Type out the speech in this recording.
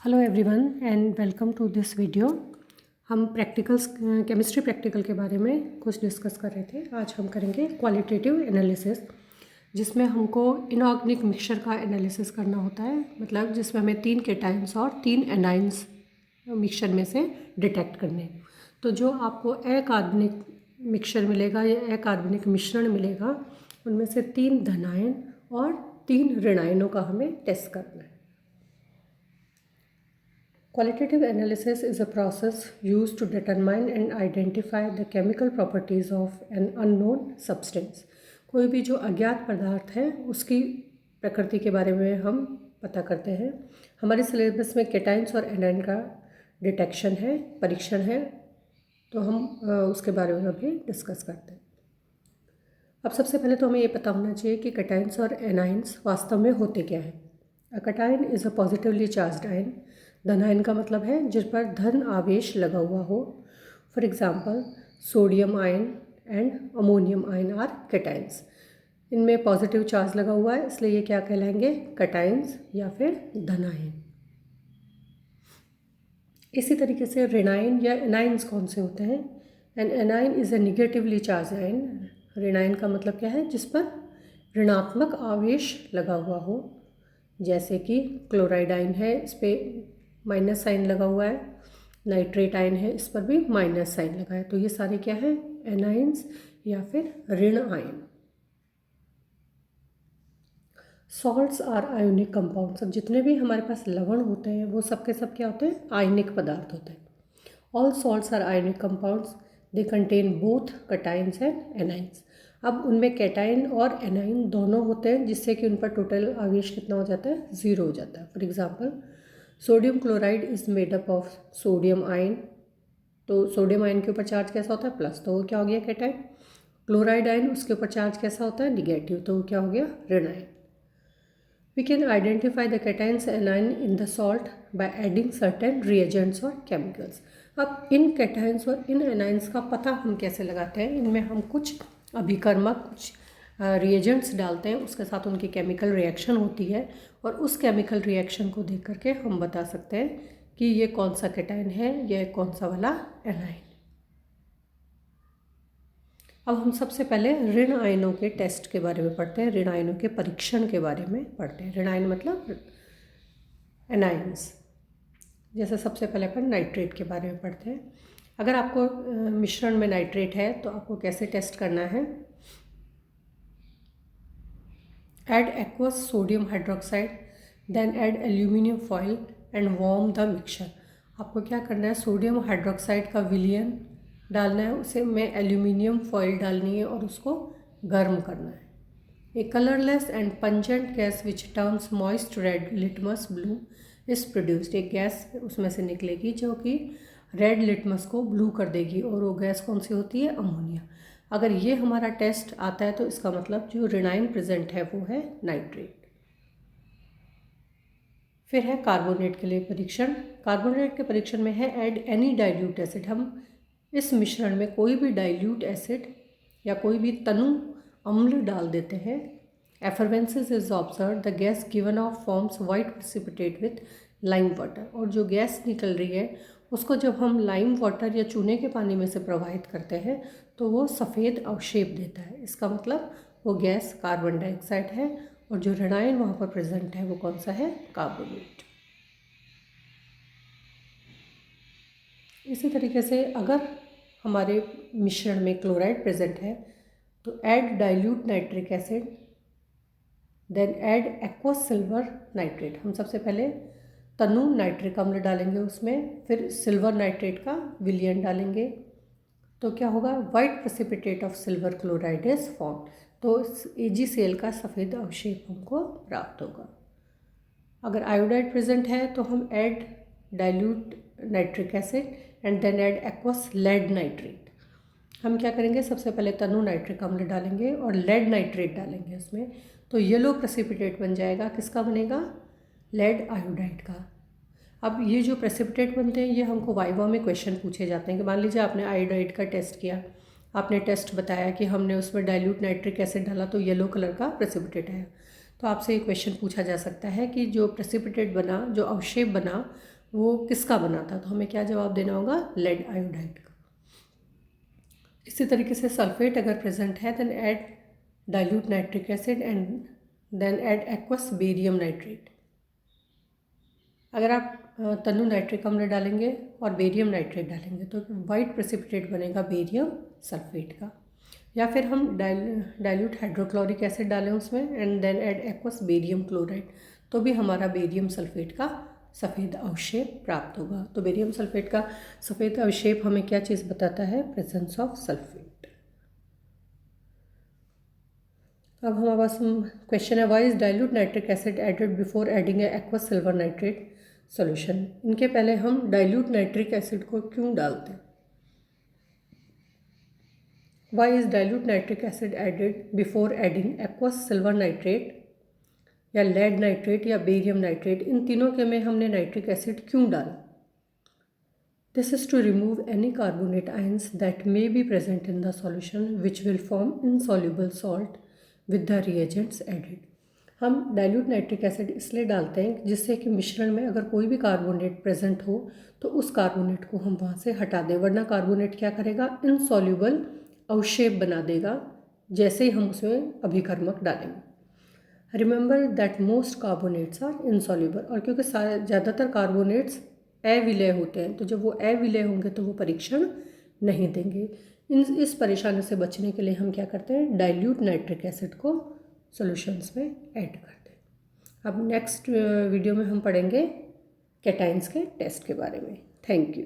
Hello everyone and welcome to this video. हम chemistry practical के बारे में कुछ डिस्कस कर रहे थे। आज हम करेंगे क्वालिटेटिव एनालिसिस, जिसमें हमको इनऑर्गेनिक मिक्सचर का एनालिसिस करना होता है। मतलब जिसमें हमें 3 केटाइंस और 3 एनाइंस मिक्सचर में से डिटेक्ट करने। तो जो आपको अकार्बनिक मिक्सचर मिलेगा या अकार्बनिक मिश्रण मिलेगा, उनमें से 3 धनायन और 3 ऋणायनों का हमें टेस्ट करना है। Qualitative analysis is a process used to determine and identify the chemical properties of an unknown substance. कोई भी जो अज्ञात पदार्थ है उसकी प्रकृति के बारे में हम पता करते हैं। हमारे सिलेबस में केटाइंस और एनाइन का डिटेक्शन है, परीक्षण है, तो हम उसके बारे में अभी डिस्कस करते हैं। अब सबसे पहले तो हमें ये पता होना चाहिए कि केटाइंस और एनाइंस वास्तव में होते क्या है। A cation is a positively charged ion. धनायन का मतलब है जिस पर धन आवेश लगा हुआ हो। For example sodium ion and ammonium ion are cations. इनमें पॉजिटिव चार्ज लगा हुआ है, इसलिए ये क्या कहलाएंगे, केटाइंस या फिर धनायन। इसी तरीके से ऋणायन या एनाइंस कौन से होते हैं। An anion is a negatively charge ion. ऋणायन का मतलब क्या है, जिस पर ऋणात्मक आवेश लगा हुआ हो, जैसे कि क्लोराइड आयन है, इस पर माइनस साइन लगा हुआ है। नाइट्रेट आयन है, इस पर भी माइनस साइन लगा है। तो ये सारे क्या है, एनाइंस या फिर ऋण आयन। Salts are ionic compounds. अब जितने भी हमारे पास लवण होते हैं वो सब के सब क्या होते हैं, आयनिक पदार्थ होते हैं। All salts are ionic compounds, they contain both cations and anions. अब उनमें कैटाइन और एनाइन दोनों होते हैं, जिससे कि उन पर टोटल आवेश कितना हो जाता है, 0 हो जाता है। For example sodium chloride is made up of sodium ion. तो सोडियम आयन के ऊपर चार्ज कैसा होता है, प्लस, तो वो क्या हो गया, कैटाइन। क्लोराइड आयन, उसके ऊपर चार्ज कैसा होता है, निगेटिव, तो वो क्या हो गया, ऋण ion. We can identify the cations and anion in the salt by adding certain reagents or chemicals. अब इन cations और इन anions का पता हम कैसे लगाते हैं। इनमें हम कुछ अभिकर्मक, कुछ reagents डालते हैं, उसके साथ उनकी केमिकल रिएक्शन होती है, और उस केमिकल रिएक्शन को देख करके हम बता सकते हैं कि ये कौन सा कैटाइन है, ये कौन सा वाला एनाइन। अब हम सबसे पहले ऋण आयनों के टेस्ट के बारे में पढ़ते हैं, ऋण आयनों के परीक्षण के बारे में पढ़ते हैं। ऋण आयन मतलब एनाइंस। जैसे सबसे पहले अपन नाइट्रेट के बारे में पढ़ते हैं। अगर आपको मिश्रण में नाइट्रेट है तो आपको कैसे टेस्ट करना है। Add aqueous sodium hydroxide, then add aluminium foil and warm the mixture. आपको क्या करना है, सोडियम हाइड्रोक्साइड का विलयन डालना है, उसे में एल्यूमिनियम फॉयल डालनी है और उसको गर्म करना है। A colourless and pungent gas which turns moist red litmus blue is produced. एक गैस उसमें से निकलेगी जो कि रेड लिटमस को ब्लू कर देगी, और वो गैस कौन सी होती है, अमोनिया। अगर ये हमारा टेस्ट आता है तो इसका मतलब जो ऋणायन प्रेजेंट है वो है नाइट्रेट। फिर है कार्बोनेट के लिए परीक्षण। कार्बोनेट के परीक्षण में है ऐड एनी डाइल्यूट एसिड। हम इस मिश्रण में कोई भी डाइल्यूट एसिड या कोई भी तनु अम्ल डाल देते हैं। Effervescence is observe, the gas given off forms white precipitate with lime water. और जो गैस निकल रही है उसको जब हम लाइम वाटर या चूने के पानी में से प्रवाहित करते हैं तो वो सफ़ेद अवशेप देता है। इसका मतलब वो गैस कार्बन डाइऑक्साइड है, और जो ऋणायन वहाँ पर प्रेजेंट है वो कौन सा है, कार्बोनेट। इसी तरीके से अगर हमारे मिश्रण में क्लोराइड प्रेजेंट है तो add dilute nitric acid, then add aqueous silver nitrate. हम सबसे पहले तनु नाइट्रिक अम्ल डालेंगे उसमें, फिर सिल्वर नाइट्रेट का विलयन डालेंगे, तो क्या होगा, white precipitate of silver chloride is form. तो AgCl का सफ़ेद अवशेप हमको प्राप्त होगा। अगर आयोडाइड प्रेजेंट है तो हम add dilute nitric acid and then add aqueous lead nitrate. हम क्या करेंगे, सबसे पहले तनु नाइट्रिक अम्ल डालेंगे और लेड नाइट्रेट डालेंगे उसमें, तो येलो प्रेसिपिटेट बन जाएगा। किसका बनेगा, लेड आयोडाइड का। अब ये जो प्रेसिपिटेट बनते हैं ये हमको वाइवा में क्वेश्चन पूछे जाते हैं कि मान लीजिए आपने आयोडाइड का टेस्ट किया, आपने टेस्ट बताया कि हमने उसमें डाइल्यूट नाइट्रिक एसिड डाला तो येलो कलर का प्रेसिपिटेट आया, तो आपसे ये क्वेश्चन पूछा जा सकता है कि जो प्रेसिपिटेट बना, जो अवक्षेप बना, वो किसका बना था, तो हमें क्या जवाब देना होगा, लेड आयोडाइड का। इसी तरीके से सल्फेट अगर प्रेजेंट है then add dilute nitric acid and then add aqueous barium nitrate. अगर आप तनु नाइट्रिक अम्ल डालेंगे और बेरियम नाइट्रेट डालेंगे तो वाइट प्रेसिपिटेट बनेगा बेरियम सल्फेट का। या फिर हम डाइल्यूट हाइड्रोक्लोरिक एसिड डालें उसमें and then add aqueous barium chloride, तो भी हमारा बेरियम सल्फेट का सफ़ेद अवक्षेप प्राप्त होगा। तो बेरियम सल्फेट का सफ़ेद अवक्षेप हमें क्या चीज़ बताता है, प्रेजेंस ऑफ सल्फेट। अब हमारे पास क्वेश्चन है, why is dilute nitric acid added before adding aqueous silver nitrate solution. इनके पहले हम डाइल्यूट नाइट्रिक एसिड को क्यों डालते हैं। Why is dilute nitric acid added before adding aqueous silver nitrate या लेड नाइट्रेट या बेरियम नाइट्रेट, इन तीनों के में हमने नाइट्रिक एसिड क्यों डाला। This is to remove any carbonate ions that may be present in the solution which will form insoluble salt with the reagents added. हम डाइल्यूट नाइट्रिक एसिड इसलिए डालते हैं जिससे कि मिश्रण में अगर कोई भी कार्बोनेट प्रेजेंट हो तो उस कार्बोनेट को हम वहाँ से हटा दें, वरना कार्बोनेट क्या करेगा, इनसॉल्युबल अवक्षेप बना देगा जैसे ही हम उसमें अभिकर्मक डालेंगे। Remember that most carbonates are insoluble, और क्योंकि ज़्यादातर कार्बोनेट्स अविलेय होते हैं, तो जब वो अविलेय होंगे तो वो परीक्षण नहीं देंगे। इस परेशानी से बचने के लिए हम क्या करते हैं, डाइल्यूट नाइट्रिक एसिड को सॉल्यूशंस में ऐड करते हैं। अब नेक्स्ट वीडियो में हम पढ़ेंगे कैटाइंस के टेस्ट के बारे में। Thank you.